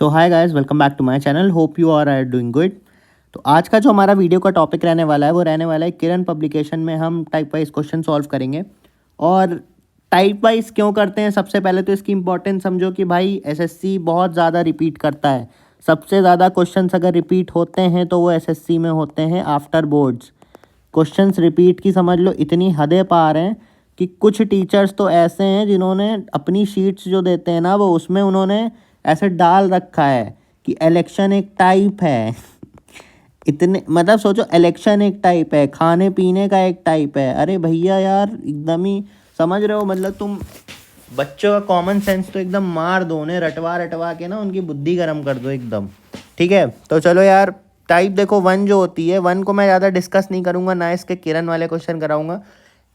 So hi guys, welcome back to my channel. Hope you are doing good. तो आज का जो हमारा वीडियो का टॉपिक रहने वाला है वो रहने वाला है किरण पब्लिकेशन में हम टाइप वाइज क्वेश्चन सॉल्व करेंगे। और टाइप वाइज क्यों करते हैं, सबसे पहले तो इसकी इंपॉर्टेंस समझो कि भाई एसएससी बहुत ज़्यादा रिपीट करता है। सबसे ज़्यादा क्वेश्चंस अगर रिपीट होते हैं तो वो एसएससी में होते हैं आफ्टर बोर्ड्स। क्वेश्चंस रिपीट की समझ लो इतनी हदें पार हैं कि कुछ टीचर्स तो ऐसे हैं जिन्होंने अपनी शीट्स जो देते हैं ना वो उसमें उन्होंने ऐसे डाल रखा है कि इलेक्शन एक टाइप है। इतने मतलब सोचो, इलेक्शन एक टाइप है, खाने पीने का एक टाइप है। अरे भैया यार, एकदम ही समझ रहे हो, मतलब तुम बच्चों का कॉमन सेंस तो एकदम मार दो, उन्हें रटवा रटवा के ना उनकी बुद्धि गर्म कर दो एकदम। ठीक है, तो चलो यार, टाइप देखो वन जो होती है, वन को मैं ज़्यादा डिस्कस नहीं करूँगा, ना इसके किरण वाले क्वेश्चन कराऊंगा।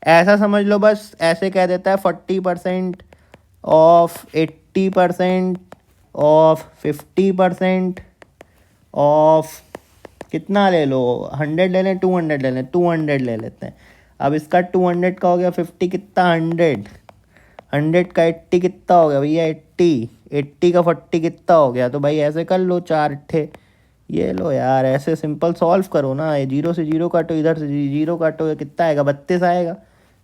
ऐसा समझ लो, बस ऐसे कह देता है 40% ऑफ 80% ऑफ 50% ऑफ कितना ले लो, 100 ले लें, 200 ले लें, 200 ले लेते हैं। अब इसका 200 का हो गया 50 कितना, 100 का 80 कितना हो गया भैया, 80 का 40 कितना हो गया। तो भाई ऐसे कर लो, 4 अट्ठे ये लो यार, ऐसे सिंपल सॉल्व करो ना। ये 0 से 0 काटो, इधर से 0 काटो, कितना आएगा, 32 आएगा।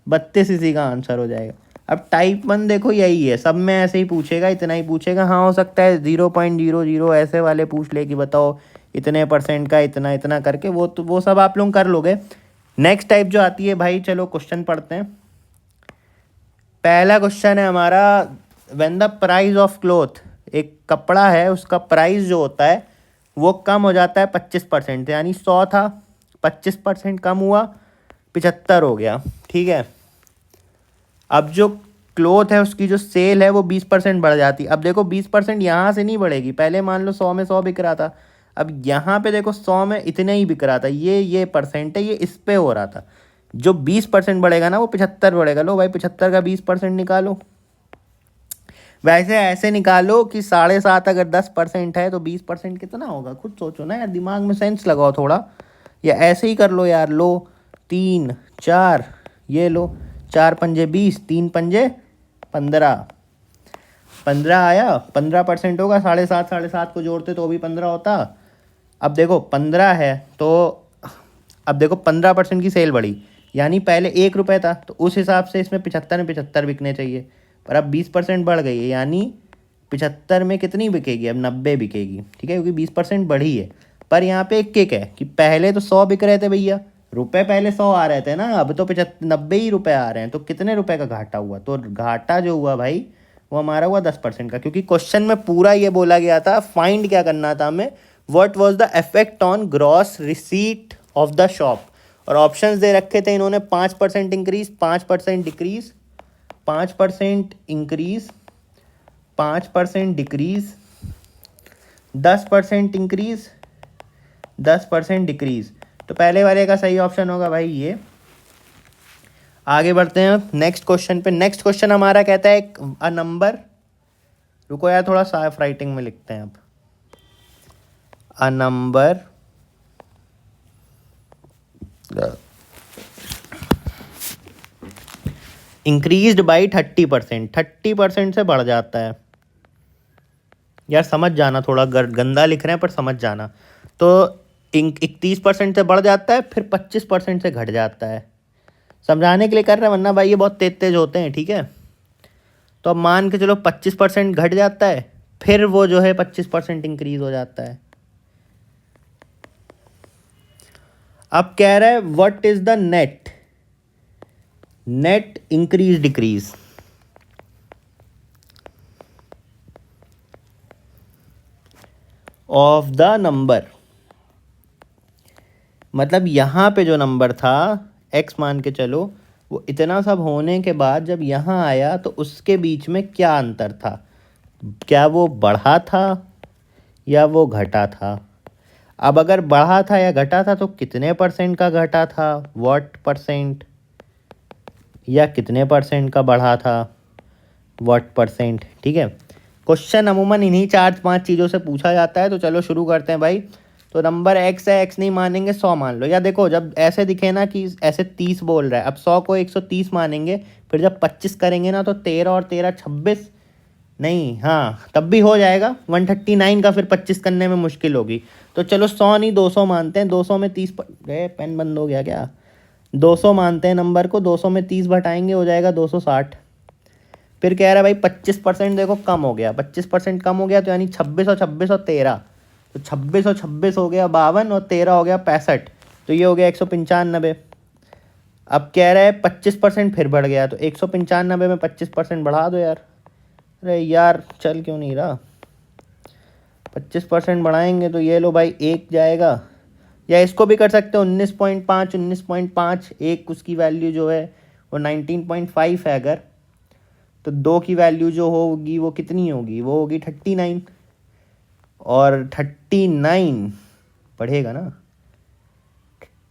32 इसी का आंसर हो जाएगा। अब टाइप वन देखो यही है, सब में ऐसे ही पूछेगा, इतना ही पूछेगा। हाँ, हो सकता है 0.00 ऐसे वाले पूछ ले कि बताओ इतने परसेंट का इतना इतना करके, वो सब आप लोग कर लोगे। नेक्स्ट टाइप जो आती है भाई, चलो क्वेश्चन पढ़ते हैं। पहला क्वेश्चन है हमारा, when the price of cloth, एक कपड़ा है उसका प्राइस जो होता है वो कम हो जाता है 25%, यानी 100 था, 25% कम हुआ, 75 हो गया। ठीक है, अब जो क्लोथ है उसकी जो सेल है वो 20% बढ़ जाती है। अब देखो 20% यहाँ से नहीं बढ़ेगी, पहले मान लो 100 में 100 बिक रहा था, अब यहाँ पे देखो 100 में इतने ही बिक रहा था, ये परसेंट है, ये इस पे हो रहा था। जो 20% बढ़ेगा ना वो 75 बढ़ेगा। लो भाई, 75 का 20% निकालो। वैसे ऐसे निकालो कि 7.5 अगर 10% है तो 20% कितना होगा, खुद सोचो ना यार, दिमाग में सेंस लगाओ थोड़ा। या ऐसे ही कर लो यार, लो 3 4, ये लो 4 पंजे 20, 3 पंजे 15, 15 आया। 15% होगा, 7.5 को जोड़ते तो भी 15 होता। अब देखो 15 है तो अब देखो 15% की सेल बढ़ी, यानी पहले 1 रुपये था तो उस हिसाब से इसमें 75 में 75 बिकने चाहिए, पर अब 20% बढ़ गई है, यानी 75 में कितनी बिकेगी, अब 90 बिकेगी। ठीक है, क्योंकि 20% बढ़ी है। पर यहाँ पे एक किक है कि पहले तो 100 बिक रहे थे भैया, रुपए पहले 100 आ रहे थे ना, अब तो 90 ही रुपए आ रहे हैं, तो कितने रुपए का घाटा हुआ। तो घाटा जो हुआ भाई वो हमारा हुआ 10% का, क्योंकि क्वेश्चन में पूरा ये बोला गया था, फाइंड क्या करना था हमें, what was the effect on gross receipt of the shop. और ऑप्शंस दे रखे थे इन्होंने, 5% increase, 5% decrease, 5% increase, 5% decrease, 10% increase, 10% decrease. तो पहले वाले का सही ऑप्शन होगा भाई ये। आगे बढ़ते हैं नेक्स्ट क्वेश्चन पे। नेक्स्ट क्वेश्चन हमारा कहता है अ नंबर, रुको यार थोड़ा साफ राइटिंग में लिखते हैं। अब अ नंबर इंक्रीज्ड बाई 30%, 30% से बढ़ जाता है। यार समझ जाना, थोड़ा गंदा लिख रहे हैं पर समझ जाना। तो 31% से बढ़ जाता है, फिर 25% से घट जाता है। समझाने के लिए कर रहे हैं, वरना भाई ये बहुत तेज तेज होते हैं। ठीक है, तो अब मान के चलो 25% घट जाता है, फिर वो जो है 25% इंक्रीज हो जाता है। अब कह रहा है what is the net increase decrease. Of the number, मतलब यहाँ पे जो नंबर था x मान के चलो, वो इतना सब होने के बाद जब यहाँ आया तो उसके बीच में क्या अंतर था, क्या वो बढ़ा था या वो घटा था। अब अगर बढ़ा था या घटा था तो कितने परसेंट का घटा था, व्हाट परसेंट, या कितने परसेंट का बढ़ा था, व्हाट परसेंट। ठीक है, क्वेश्चन अमूमन इन्हीं 4-5 चीज़ों से पूछा जाता है। तो चलो शुरू करते हैं भाई। तो नंबर x है, x नहीं मानेंगे, 100 मान लो। या देखो जब ऐसे दिखे ना कि ऐसे 30 बोल रहा है, अब 100 को 130 मानेंगे, फिर जब 25 करेंगे ना तो 13 और 13 26, नहीं, हाँ तब भी हो जाएगा। 139 का फिर 25 करने में मुश्किल होगी। तो चलो 100 नहीं 200 मानते हैं। 200 में 30 पेन बंद हो गया क्या? 200 मानते हैं नंबर को। 200 में 30 घटाएंगे हो जाएगा 260। फिर कह रहा है भाई 25% देखो कम हो गया। 25% कम हो गया तो यानी 26 और 26 और 13, तो 26 और 26 हो गया 52 और 13 हो गया 65, तो ये हो गया 195। अब कह रहा है 25% फिर बढ़ गया, तो 195 में 25% बढ़ा दो यार। अरे यार चल क्यों नहीं रहा? 25% बढ़ाएंगे तो ये लो भाई एक जाएगा, या इसको भी कर सकते हो 19.5। 19.5 एक उसकी वैल्यू जो है वो 19.5 है। अगर तो दो की वैल्यू जो होगी वो कितनी होगी? वो होगी 39, और 39 बढ़ेगा ना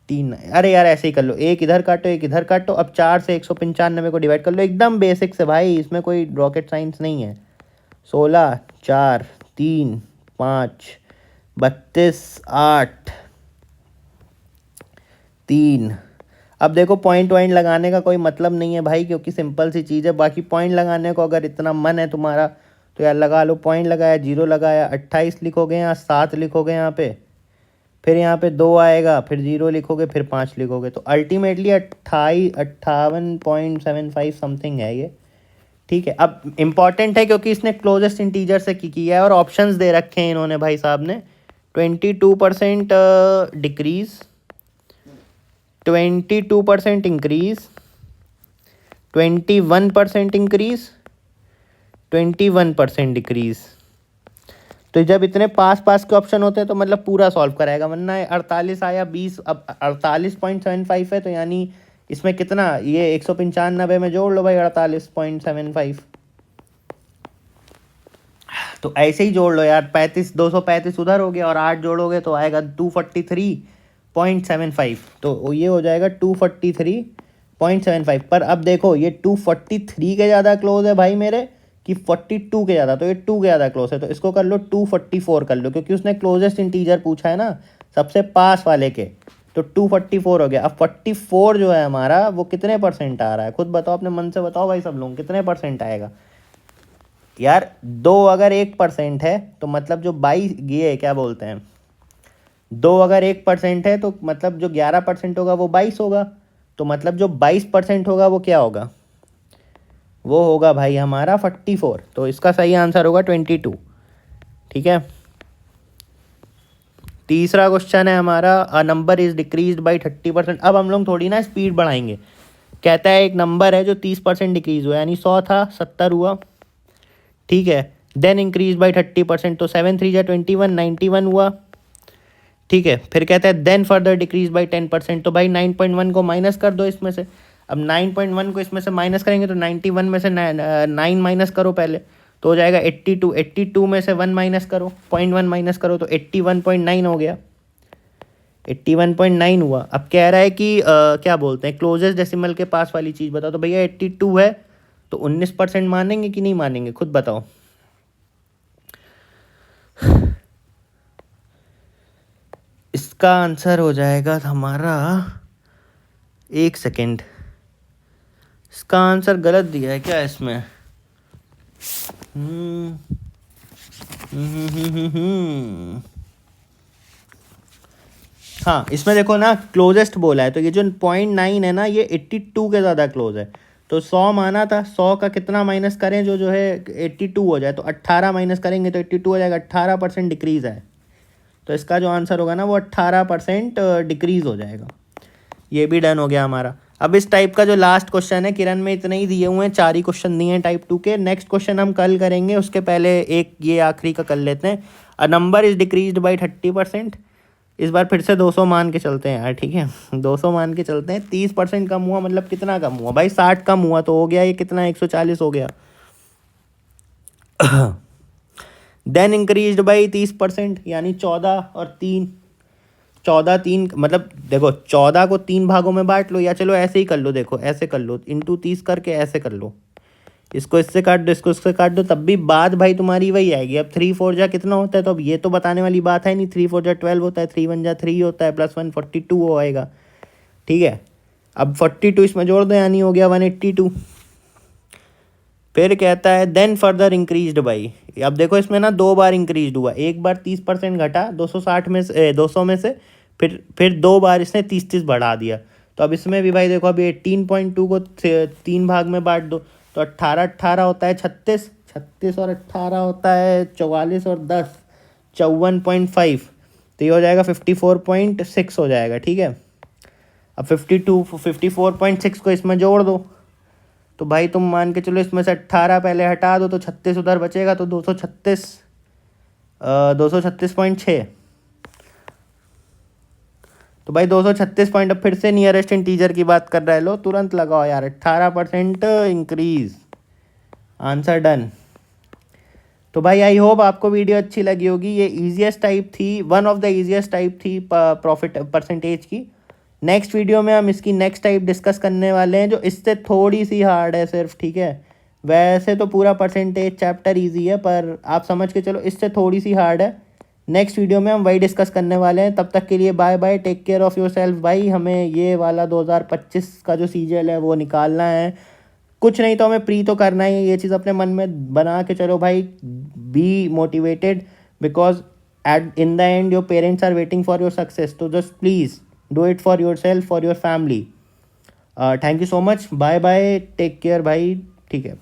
39। अरे यार ऐसे ही कर लो, एक इधर काटो एक इधर काटो। अब 4 से 195 को डिवाइड कर लो, एकदम बेसिक से भाई, इसमें कोई रॉकेट साइंस नहीं है। 16 4 3 5 32 8 3। अब देखो पॉइंट वॉइंट लगाने का कोई मतलब नहीं है भाई, क्योंकि सिंपल सी चीज़ है। बाकी पॉइंट लगाने को अगर इतना मन है तुम्हारा तो यार लगा लो। पॉइंट लगाया, जीरो लगाया, 28 लिखोगे यहाँ, 7 लिखोगे यहाँ पे, फिर यहाँ पे 2 आएगा, फिर जीरो लिखोगे, फिर 5 लिखोगे, तो अल्टीमेटली 58.75 समथिंग है ये। ठीक है, अब इम्पॉर्टेंट है क्योंकि इसने क्लोजेस्ट इंटीजर से किया है और ऑप्शंस दे रखे हैं इन्होंने भाई साहब ने। 22% डिक्रीज, 22% इंक्रीज, 21% इंक्रीज, 21% डिक्रीज। तो जब इतने पास पास के ऑप्शन होते हैं तो मतलब पूरा सॉल्व कराएगा, वरना 48 आया 20। अब 48.75 है तो यानी इसमें कितना, ये 195 में जोड़ लो भाई 48.75, तो ऐसे ही जोड़ लो यार। 235 उधर हो गया और 8 जोड़ोगे तो आएगा 243.75, तो ये हो जाएगा 243.75। पर अब देखो ये 243 के ज़्यादा क्लोज है भाई मेरे कि 42 के ज़्यादा, तो ये 2 के ज़्यादा क्लोज है, तो इसको कर लो 244 कर लो, क्योंकि उसने क्लोजेस्ट इंटीजर पूछा है ना सबसे पास वाले के, तो 244 हो गया। अब 44 जो है हमारा वो कितने परसेंट आ रहा है? खुद बताओ, अपने मन से बताओ भाई सब लोग, कितने परसेंट आएगा यार? 2 अगर 1% है तो मतलब जो 22, ये क्या बोलते हैं, 2 अगर 1% है तो मतलब जो 11% होगा वो 22 होगा, तो मतलब जो 22% होगा वो क्या होगा? वो होगा भाई हमारा 44। तो इसका सही आंसर होगा 22। ठीक है, तीसरा क्वेश्चन है हमारा, a number is decrease by 30%। अब हम लोग थोड़ी ना स्पीड बढ़ाएंगे। कहता है एक नंबर है जो 30% डिक्रीज हुआ, यानी 100 था 70 हुआ। ठीक है, देन इंक्रीज बाई 30%, तो 7 3 जा 21, 91 हुआ। ठीक है, फिर कहता है देन फर्दर डिक्रीज बाई 10%, तो भाई 9.1 को माइनस कर दो इसमें से। अब 9.1 को इसमें से माइनस करेंगे तो 91 में से 9 माइनस करो पहले, तो हो जाएगा 82। 82 में से 1 माइनस करो, 0.1 माइनस करो, तो 81.9 हो गया। 81.9 हुआ। अब कह रहा है कि क्या बोलते हैं, क्लोजेस्ट डेसिमल के पास वाली चीज़ बताओ। तो भैया 82 है तो 19% मानेंगे कि नहीं मानेंगे, खुद बताओ। इसका आंसर हो जाएगा हमारा, एक सेकेंड, इसका आंसर गलत दिया है क्या इसमें? हाँ इसमें देखो ना क्लोजेस्ट बोला है, तो ये जो 0.9 है ना ये 82 के ज़्यादा क्लोज है। तो 100 माना था, 100 का कितना माइनस करें जो जो है 82 हो जाए, तो 18 माइनस करेंगे तो 82 हो जाएगा। 18% डिक्रीज़ है, तो इसका जो आंसर होगा ना वो 18% डिक्रीज़ हो जाएगा। ये भी डन हो गया हमारा। अब इस टाइप का जो लास्ट क्वेश्चन है, किरण में इतने ही दिए हुए हैं, 4 ही क्वेश्चन दिए हैं टाइप 2 के। नेक्स्ट क्वेश्चन हम कल करेंगे, उसके पहले एक ये आखिरी का कर लेते हैं। A number is decreased by 30%। इस बार फिर से 200 मान के चलते हैं यार, ठीक है 200 मान के चलते हैं। 30% कम हुआ मतलब कितना कम हुआ भाई? 60 कम हुआ तो हो गया ये कितना, 140 हो गया। देन इंक्रीज्ड बाई 30%, यानी 14 और 3, 14 3 मतलब देखो 14 को 3 भागों में बांट लो, या चलो ऐसे ही कर लो, देखो ऐसे कर लो, इंटू 30 करके ऐसे कर लो। इसको इससे काट दो, इसको इससे काट दो, तब भी बात भाई तुम्हारी वही आएगी। अब 3 4 जा कितना होता है, तो अब ये तो बताने वाली बात है नहीं। 3 4 जा 12 होता है, 3 1 जा 3 होता है, प्लस 1 42 हो आएगा। ठीक है, अब 42 इसमें जोड़ दो, यानी हो गया 182। फिर कहता है देन फर्दर इंक्रीज्ड बाई। अब देखो इसमें ना 2 बार इंक्रीज हुआ, एक बार 30% घटा 260 में से 200 में से, फिर 2 बार इसने 30 बढ़ा दिया। तो अब इसमें भी भाई देखो अभी 18.2 को 3 भाग में बांट दो, तो 18 18 होता है 36, 36 और 18 होता है 44 और 10 54.5, तो ये हो जाएगा 54.6 हो जाएगा, ठीक है। अब 54.6 को इसमें जोड़ दो, तो भाई तुम मान के चलो इसमें से 18 पहले हटा दो तो 36 उधर बचेगा, तो 236 236.6। तो भाई 236 पॉइंट, अब फिर से नियरेस्ट इंटीजर की बात कर रहा है, लो तुरंत लगाओ यार, 18% इंक्रीज, आंसर डन। तो भाई आई होप आपको वीडियो अच्छी लगी होगी। ये ईजीएस्ट टाइप थी, one of the easiest type थी प्रॉफिट परसेंटेज की। नेक्स्ट वीडियो में हम इसकी नेक्स्ट टाइप डिस्कस करने वाले हैं जो इससे थोड़ी सी हार्ड है सिर्फ, ठीक है। वैसे तो पूरा परसेंटेज चैप्टर इजी है, पर आप समझ के चलो इससे थोड़ी सी हार्ड है। नेक्स्ट वीडियो में हम वही डिस्कस करने वाले हैं। तब तक के लिए bye bye, take care of yourself भाई। हमें ये वाला 2025 का जो सीजीएल है वो निकालना है, कुछ नहीं तो हमें प्री तो करना ही है। ये चीज़ अपने मन में बना के चलो भाई, be motivated, because at in the end your parents are waiting for your success, तो just please do it for your self, for your family. Thank you so much, bye bye, take care भाई, ठीक है।